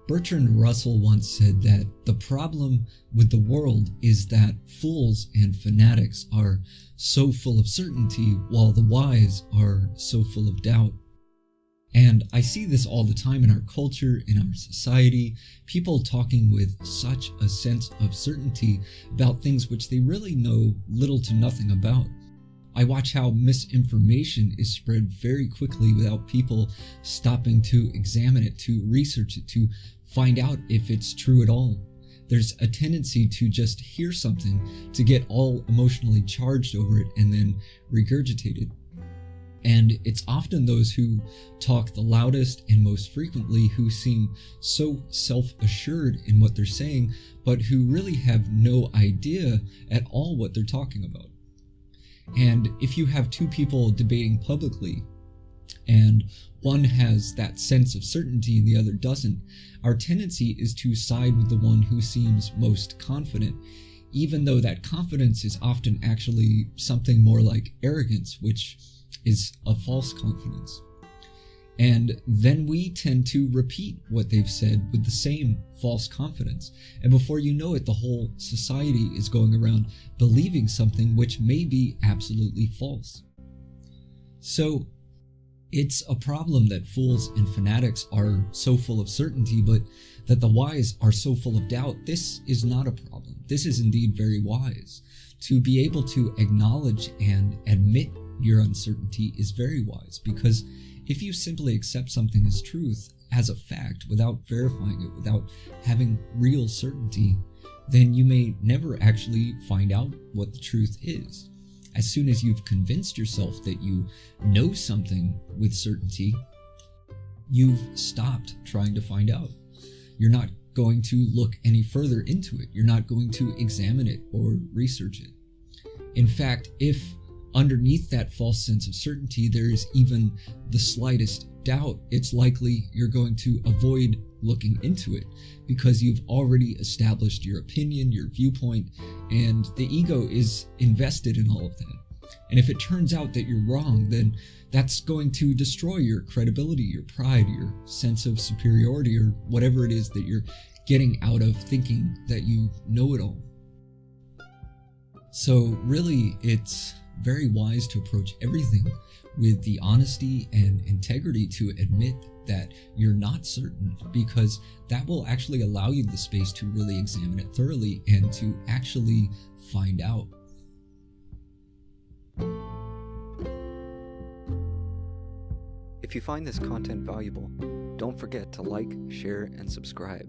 Bertrand Russell once said that the problem with the world is that fools and fanatics are so full of certainty while the wise are so full of doubt. And I see this all the time in our culture, in our society, people talking with such a sense of certainty about things which they really know little to nothing about. I watch how misinformation is spread very quickly without people stopping to examine it, to research it, to find out if it's true at all. There's a tendency to just hear something, to get all emotionally charged over it and then regurgitate it. And it's often those who talk the loudest and most frequently who seem so self-assured in what they're saying, but who really have no idea at all what they're talking about. And if you have two people debating publicly, and one has that sense of certainty and the other doesn't, our tendency is to side with the one who seems most confident, even though that confidence is often actually something more like arrogance, which is a false confidence. And then we tend to repeat what they've said with the same false confidence. And before you know it, the whole society is going around believing something which may be absolutely false. So it's a problem that fools and fanatics are so full of certainty, but that the wise are so full of doubt. This is not a problem. This is indeed very wise. To be able to acknowledge and admit your uncertainty is very wise, because if you simply accept something as truth, as a fact, without verifying it, without having real certainty, then you may never actually find out what the truth is. As soon as you've convinced yourself that you know something with certainty, you've stopped trying to find out. You're not going to look any further into it. You're not going to examine it or research it. In fact, if underneath that false sense of certainty there is even the slightest doubt, it's likely you're going to avoid looking into it because you've already established your opinion, your viewpoint, and the ego is invested in all of that. And if it turns out that you're wrong, then that's going to destroy your credibility, your pride, your sense of superiority, or whatever it is that you're getting out of thinking that you know it all. So really, it's very wise to approach everything with the honesty and integrity to admit that you're not certain, because that will actually allow you the space to really examine it thoroughly and to actually find out. If you find this content valuable, don't forget to like, share, and subscribe.